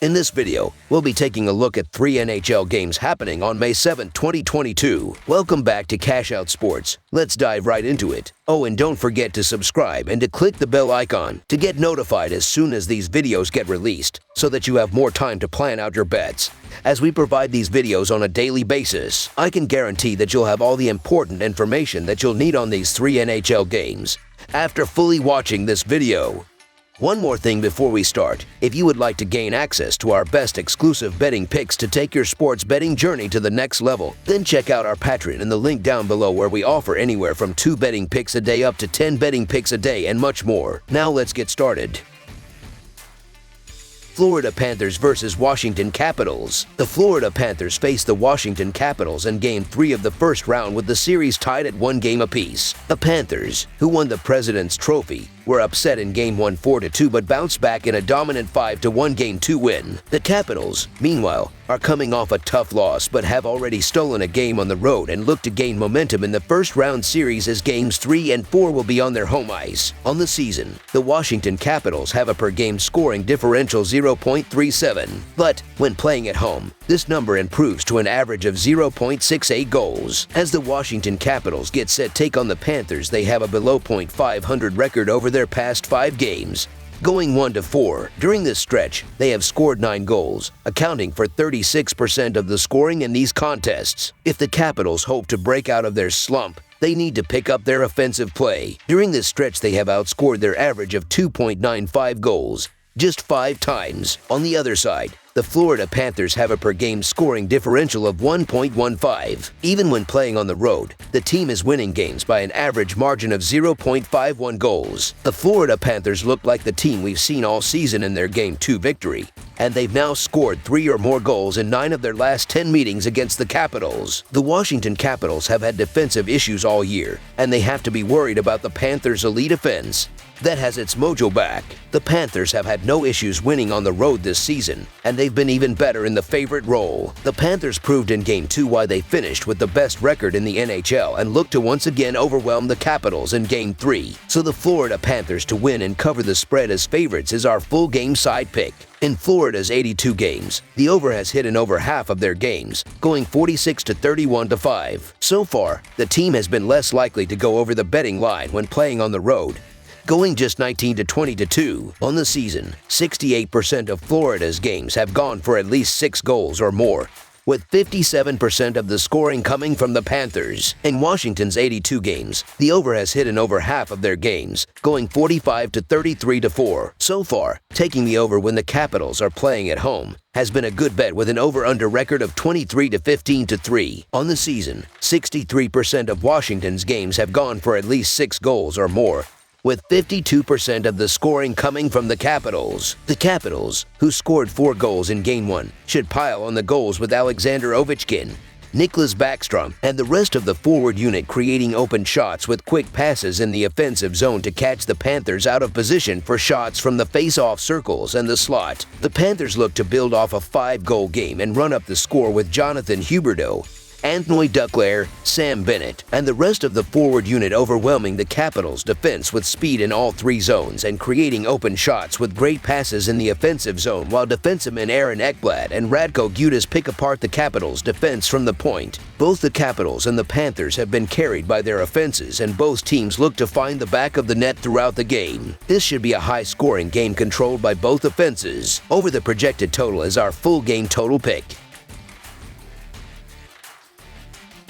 In this video, we'll be taking a look at 3 NHL games happening on May 7, 2022. Welcome back to Cash Out Sports. Let's dive right into it. Oh, and don't forget to subscribe and to click the bell icon to get notified as soon as these videos get released, so that you have more time to plan out your bets. As we provide these videos on a daily basis, I can guarantee that you'll have all the important information that you'll need on these 3 NHL games after fully watching this video. One more thing before we start. If you would like to gain access to our best exclusive betting picks to take your sports betting journey to the next level, then check out our Patreon in the link down below, where we offer anywhere from 2 betting picks a day up to 10 betting picks a day and much more. Now let's get started. Florida Panthers versus Washington Capitals. The Florida Panthers faced the Washington Capitals in Game 3 of the first round, with the series tied at 1 game apiece. The Panthers, who won the President's Trophy, were upset in Game 1 4-2 but bounced back in a dominant 5-1 Game 2 win. The Capitals, meanwhile, are coming off a tough loss but have already stolen a game on the road and look to gain momentum in the first round series, as Games 3 and 4 will be on their home ice. On the season, the Washington Capitals have a per-game scoring differential 0.37, but when playing at home, this number improves to an average of 0.68 goals. As the Washington Capitals get set take on the Panthers, they have a below .500 record over their past 5 games, going 1-4. During this stretch, they have scored 9 goals, accounting for 36% of the scoring in these contests. If the Capitals hope to break out of their slump, they need to pick up their offensive play. During this stretch, they have outscored their average of 2.95 goals just 5 times. On the other side, the Florida Panthers have a per-game scoring differential of 1.15. Even when playing on the road, the team is winning games by an average margin of 0.51 goals. The Florida Panthers look like the team we've seen all season in their Game 2 victory, and they've now scored 3 or more goals in 9 of their last 10 meetings against the Capitals. The Washington Capitals have had defensive issues all year, and they have to be worried about the Panthers' elite offense that has its mojo back. The Panthers have had no issues winning on the road this season, and they've been even better in the favorite role. The Panthers proved in Game 2 why they finished with the best record in the NHL and look to once again overwhelm the Capitals in Game 3. So the Florida Panthers to win and cover the spread as favorites is our full game side pick. In Florida's 82 games, the over has hit in over half of their games, going 46 to 31 to 5. So far, the team has been less likely to go over the betting line when playing on the road, going just 19 to 20 to 2. On the season, 68% of Florida's games have gone for at least 6 goals or more, with 57% of the scoring coming from the Panthers. In Washington's 82 games, the over has hit in over half of their games, going 45 to 33 to 4. So far, taking the over when the Capitals are playing at home has been a good bet, with an over-under record of 23 to 15 to 3. On the season, 63% of Washington's games have gone for at least 6 goals or more, with 52% of the scoring coming from the Capitals. The Capitals, who scored 4 goals in Game 1, should pile on the goals, with Alexander Ovechkin, Nicklas Backstrom, and the rest of the forward unit creating open shots with quick passes in the offensive zone to catch the Panthers out of position for shots from the face-off circles and the slot. The Panthers look to build off a 5-goal game and run up the score, with Jonathan Huberdeau, Anthony Duclair, Sam Bennett, and the rest of the forward unit overwhelming the Capitals' defense with speed in all 3 zones and creating open shots with great passes in the offensive zone, while defensemen Aaron Ekblad and Radko Gudas pick apart the Capitals' defense from the point. Both the Capitals and the Panthers have been carried by their offenses, and both teams look to find the back of the net throughout the game. This should be a high-scoring game controlled by both offenses. Over the projected total is our full game total pick.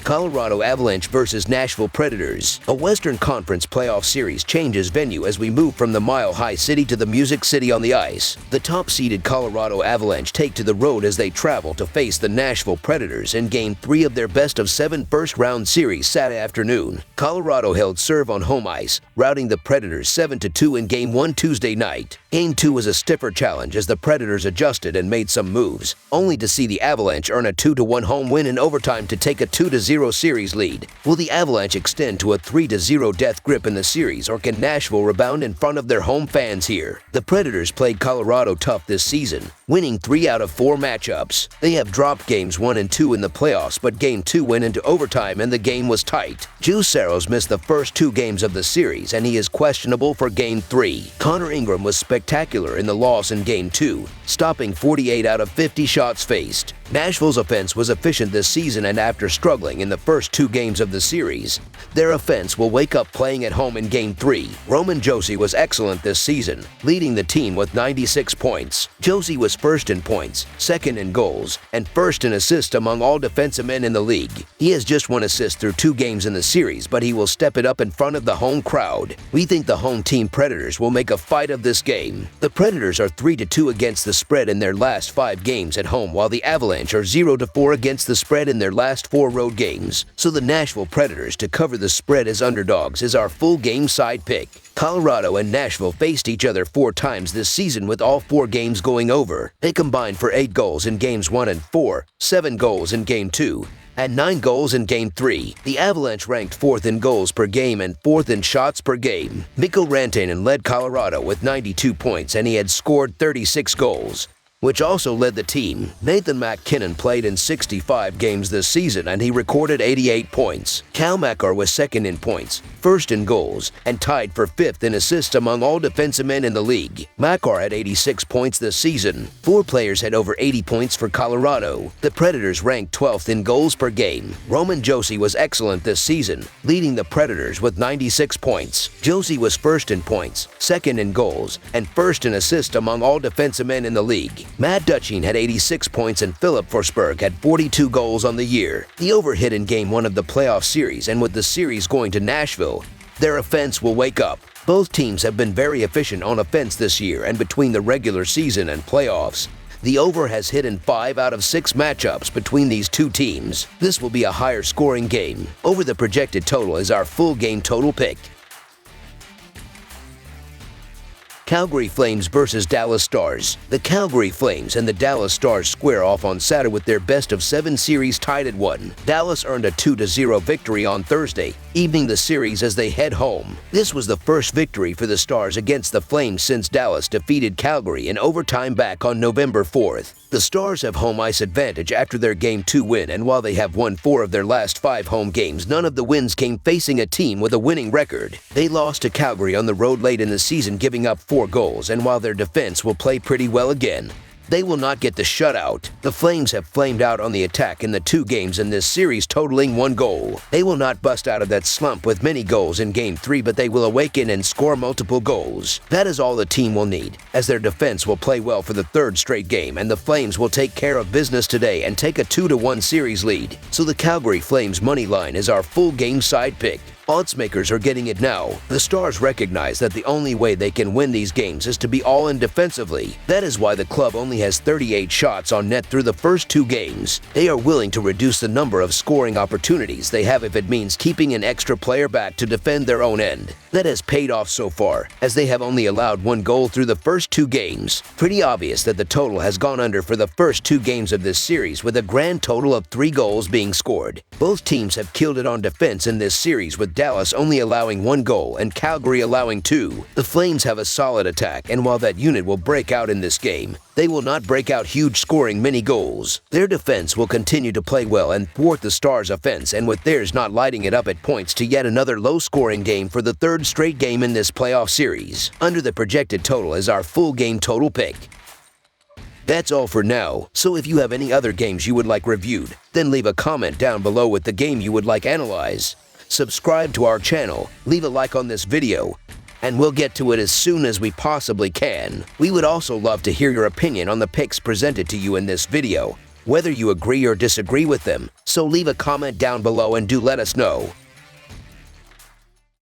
Colorado Avalanche versus Nashville Predators. A Western Conference playoff series changes venue as we move from the Mile High City to the Music City on the ice. The top-seeded Colorado Avalanche take to the road as they travel to face the Nashville Predators in Game 3 of their best-of-7 first-round series Saturday afternoon. Colorado held serve on home ice, routing the Predators 7-2 in Game 1 Tuesday night. Game 2 was a stiffer challenge as the Predators adjusted and made some moves, only to see the Avalanche earn a 2-1 home win in overtime to take a 2-0 series lead. Will the Avalanche extend to a 3-0 death grip in the series, or can Nashville rebound in front of their home fans here? The Predators played Colorado tough this season, winning 3 out of 4 matchups. They have dropped Games 1 and 2 in the playoffs, but Game 2 went into overtime and the game was tight. Joe Saros missed the first 2 games of the series, Series and he is questionable for Game 3. Connor Ingram was spectacular in the loss in Game 2, stopping 48 out of 50 shots faced. Nashville's offense was efficient this season, and after struggling in the first 2 games of the series, their offense will wake up playing at home in Game 3. Roman Josi was excellent this season, leading the team with 96 points. Josi was first in points, second in goals, and first in assists among all defensive men in the league. He has just 1 assist through 2 games in the series, but he will step it up in front of the home crowd. We think the home team Predators will make a fight of this game. The Predators are 3-2 against the spread in their last 5 games at home, while the Avalanche are 0-4 against the spread in their last 4 road games. So the Nashville Predators to cover the spread as underdogs is our full game side pick. Colorado and Nashville faced each other 4 times this season, with all 4 games going over. They combined for 8 goals in Games 1 and 4, 7 goals in Game 2, and 9 goals in Game 3. The Avalanche ranked 4th in goals per game and 4th in shots per game. Mikko Rantanen led Colorado with 92 points, and he had scored 36 goals, which also led the team. Nathan MacKinnon played in 65 games this season, and he recorded 88 points. Cal Makar was second in points, first in goals, and tied for 5th in assists among all defensive men in the league. Makar had 86 points this season. 4 players had over 80 points for Colorado. The Predators ranked 12th in goals per game. Roman Josi was excellent this season, leading the Predators with 96 points. Josi was first in points, second in goals, and first in assists among all defensive men in the league. Matt Duchene had 86 points and Philip Forsberg had 42 goals on the year. The over hit in Game 1 of the playoff series, and with the series going to Nashville, their offense will wake up. Both teams have been very efficient on offense this year, and between the regular season and playoffs, the over has hit in 5 out of 6 matchups between these 2 teams. This will be a higher scoring game. Over the projected total is our full game total pick. Calgary Flames versus Dallas Stars. The Calgary Flames and the Dallas Stars square off on Saturday with their best-of-7 series tied at 1. Dallas earned a 2-0 victory on Thursday, evening the series as they head home. This was the first victory for the Stars against the Flames since Dallas defeated Calgary in overtime back on November 4th. The Stars have home ice advantage after their Game 2 win, and while they have won 4 of their last 5 home games, none of the wins came facing a team with a winning record. They lost to Calgary on the road late in the season, giving up 4 goals, and while their defense will play pretty well again, they will not get the shutout. The Flames have flamed out on the attack in the 2 games in this series, totaling 1 goal. They will not bust out of that slump with many goals in Game 3, but they will awaken and score multiple goals. That is all the team will need, as their defense will play well for the 3rd straight game, and the Flames will take care of business today and take a 2-1 series lead. So the Calgary Flames money line is our full game side pick. Odds makers are getting it now. The Stars recognize that the only way they can win these games is to be all in defensively. That is why the club only has 38 shots on net through the first 2 games. They are willing to reduce the number of scoring opportunities they have if it means keeping an extra player back to defend their own end. That has paid off so far, as they have only allowed 1 goal through the first 2 games. Pretty obvious that the total has gone under for the first 2 games of this series, with a grand total of 3 goals being scored. Both teams have killed it on defense in this series, with Dallas only allowing 1 goal and Calgary allowing 2. The Flames have a solid attack, and while that unit will break out in this game, they will not break out huge scoring many goals. Their defense will continue to play well and thwart the Stars' offense, and with theirs not lighting it up at points to yet another low-scoring game for the 3rd straight game in this playoff series. Under the projected total is our full game total pick. That's all for now, so if you have any other games you would like reviewed, then leave a comment down below with the game you would like analyzed. Subscribe to our channel, leave a like on this video, and we'll get to it as soon as we possibly can. We would also love to hear your opinion on the picks presented to you in this video, whether you agree or disagree with them, so leave a comment down below and do let us know.